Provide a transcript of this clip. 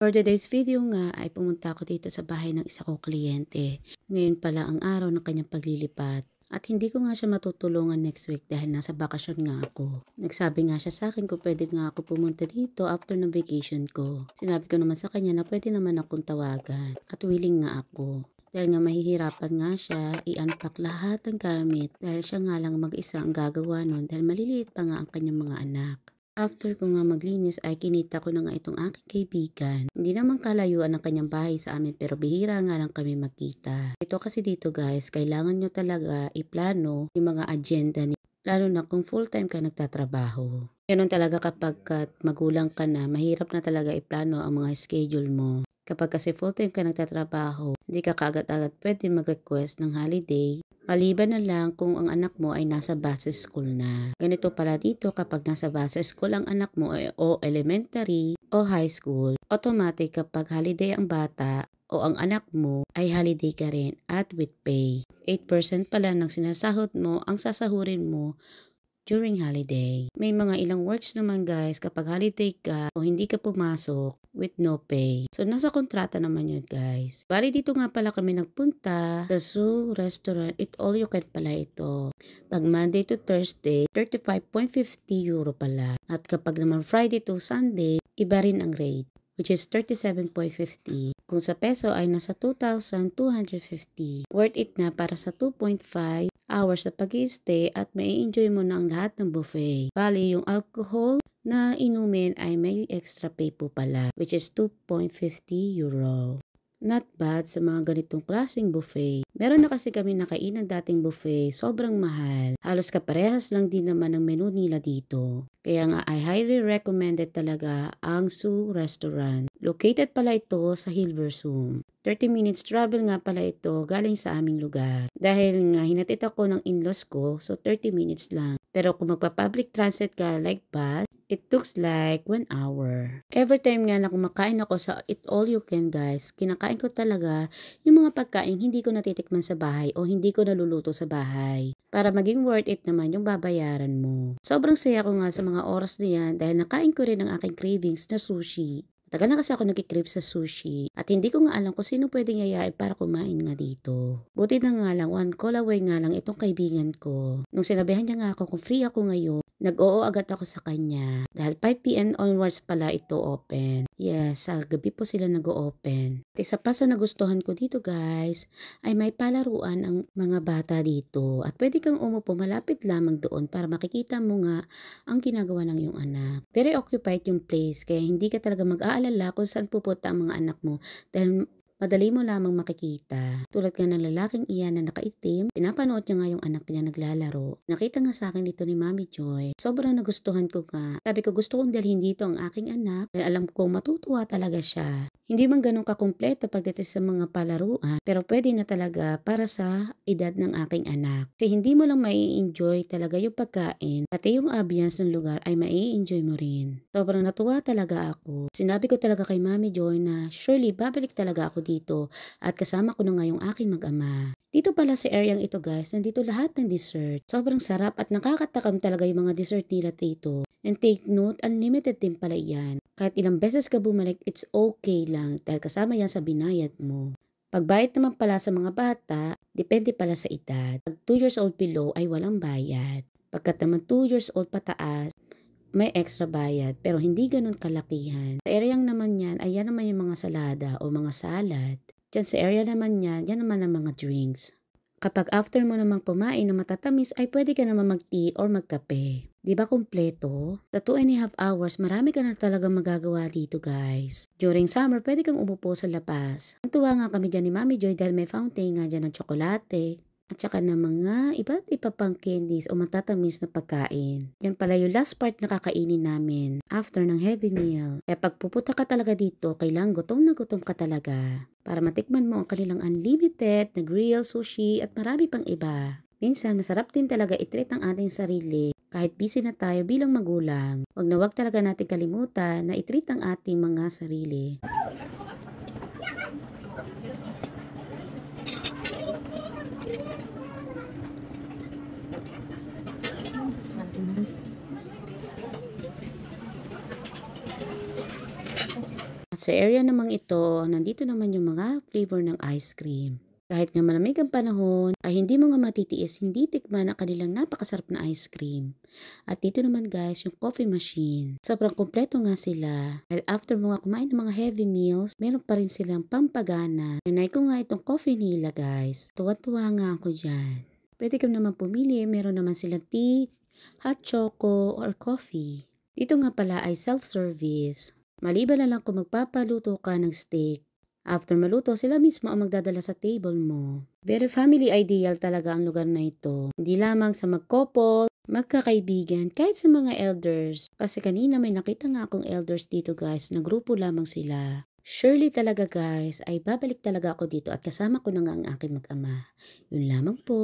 For today's video nga ay pumunta ako dito sa bahay ng isa kong kliyente. Ngayon pala ang araw ng kanyang paglilipat. At hindi ko nga siya matutulungan next week dahil nasa bakasyon nga ako. Nagsabi nga siya sa akin kung pwede nga ako pumunta dito after ng vacation ko. Sinabi ko naman sa kanya na pwede naman akong tawagan. At willing nga ako. Dahil nga mahihirapan nga siya i-unpack lahat ng gamit dahil siya nga lang mag-isa ang gagawa nun dahil maliliit pa nga ang kanyang mga anak. After ko nga maglinis ay kinita ko na nga itong aking kaibigan. Hindi naman kalayuan ang kanyang bahay sa amin pero bihira nga lang kami magkita. Ito kasi dito guys, kailangan nyo talaga iplano yung mga agenda ni lalo na kung full-time ka nagtatrabaho. Ganun talaga kapag magulang ka na, mahirap na talaga iplano ang mga schedule mo. Kapag kasi full-time ka nagtatrabaho, hindi ka kaagad-agad pwede mag-request ng holiday. Maliban na lang kung ang anak mo ay nasa base school na. Ganito pala dito kapag nasa base school ang anak mo o elementary o high school, automatic kapag holiday ang bata o ang anak mo ay holiday ka rin at with pay. 8% pala ng sinasahod mo ang sasahurin mo during holiday. May mga ilang works naman guys kapag holiday ka o hindi ka pumasok with no pay. So nasa kontrata naman yun guys. Bali dito nga pala kami nagpunta sa Zoo Restaurant. It all you can pala ito. Pag Monday to Thursday, 35.50 euro pala. At kapag naman Friday to Sunday, iba rin ang rate, which is 37.50. Kung sa peso ay nasa 2,250. Worth it na para sa 2.5 hours na pag-i-stay at mai-enjoy mo na ang lahat ng buffet. Bali, yung alcohol na inumin ay may extra pay po pala, which is 2.50 euro. Not bad sa mga ganitong klaseng buffet. Meron na kasi kami nakainan dating buffet, sobrang mahal. Halos kaparehas lang din naman ang menu nila dito. Kaya nga I highly recommended talaga ang Zoo Restaurant. Located pala ito sa Hilversum. 30 minutes travel nga pala ito galing sa aming lugar. Dahil nga hinatid ako ng in-laws ko, so 30 minutes lang. Pero kung magpa-public transit ka like bus, it took like 1 hour. Every time nga na kumakain ako sa Eat All You Can guys, kinakain ko talaga yung mga pagkain hindi ko natitikman sa bahay o hindi ko naluluto sa bahay. Para maging worth it naman yung babayaran mo. Sobrang saya ko nga sa mga oras na yan dahil nakain ko rin ang aking cravings na sushi. Tagal na kasi ako nag-crave sa sushi at hindi ko nga alam kung sino pwedeng yayain para kumain nga dito. Buti na nga lang, one call away nga lang itong kaibigan ko. Nung sinabihan niya nga ako kung free ako ngayon, nag-oo agad ako sa kanya. Dahil 5 PM onwards pala ito open. Yes, sa gabi po sila nag-o-open. At isa pa sa nagustuhan ko dito guys, ay may palaruan ang mga bata dito. At pwede kang umupo malapit lamang doon para makikita mo nga ang ginagawa ng iyong anak. Very occupied yung place kaya hindi ka talaga mag-aalala kung saan pupunta ang mga anak mo dahil madali mo lamang makikita. Tulad nga ng lalaking iyan na nakaitim, pinapanood niya nga yung anak niya naglalaro. Nakita nga sa akin dito ni Mami Joy. Sobrang nagustuhan ko nga. Sabi ko gusto kong dalhin dito ang aking anak dahil alam ko matutuwa talaga siya. Hindi man ganun kakumpleto pagdating sa mga palaruan, pero pwede na talaga para sa edad ng aking anak. Kasi hindi mo lang mai-enjoy talaga yung pagkain, pati yung ambience ng lugar ay mai-enjoy mo rin. Sobrang natuwa talaga ako. Sinabi ko talaga kay Mami Joy na surely babalik talaga ako dito at kasama ko na nga yung aking mag-ama. Dito pala sa area ito guys, nandito lahat ng dessert. Sobrang sarap at nakakatakam talaga yung mga dessert nila dito. And take note, unlimited din pala yan. Kahit ilang beses ka bumalik, it's okay lang dahil kasama yan sa binayad mo. Pagbayad naman pala sa mga bata, depende pala sa edad. Pag 2 years old below ay walang bayad. Pagkat naman 2 years old pataas, may extra bayad pero hindi ganun kalakihan. Sa area naman yan, ay yan naman yung mga salada o mga salad. Diyan sa area naman yan, yan naman ang mga drinks. Kapag after mo naman kumain na matatamis ay pwede ka naman mag-tea or magkape. Di ba kumpleto? Sa 2.5 hours, marami ka na talaga magagawa dito guys. During summer, pwede kang umupo sa labas. Natuwa nga kami dyan ni Mami Joy dahil may fountain nga dyan ng tsokolate. At saka ng mga iba't iba pang candies o matatamis na pagkain. Yan pala yung last part na kakainin namin after ng heavy meal. Kaya pag pupunta ka talaga dito, kailangan gutom na gutom ka talaga. Para matikman mo ang kanilang unlimited na grill, sushi at marami pang iba. Minsan, masarap din talaga i-treat ang ating sarili. Kahit busy na tayo bilang magulang, wag talaga natin kalimutan na i-treat ang ating mga sarili. At sa area namang ito, nandito naman yung mga flavor ng ice cream. Kahit nga malamig ang panahon, ay hindi mo nga matitiis hindi tikman ang kanilang napakasarap na ice cream. At dito naman guys, yung coffee machine. Sobrang kumpleto nga sila. Dahil after mo nga kumain ng mga heavy meals, meron pa rin silang pampagana. Nanay ko nga itong coffee nila guys. Tuwa-tuwa nga ako dyan. Pwede ka naman pumili, meron naman silang tea, hot choco, or coffee. Dito nga pala ay self-service. Maliban na lang kung magpapaluto ka ng steak. After maluto, sila mismo ang magdadala sa table mo. Very family ideal talaga ang lugar na ito. Hindi lamang sa mag-couple, magkakaibigan, kahit sa mga elders. Kasi kanina may nakita nga akong elders dito guys, na grupo lamang sila. Surely talaga guys, ay babalik talaga ako dito at kasama ko na nga ang aking mag-ama. Yun lamang po.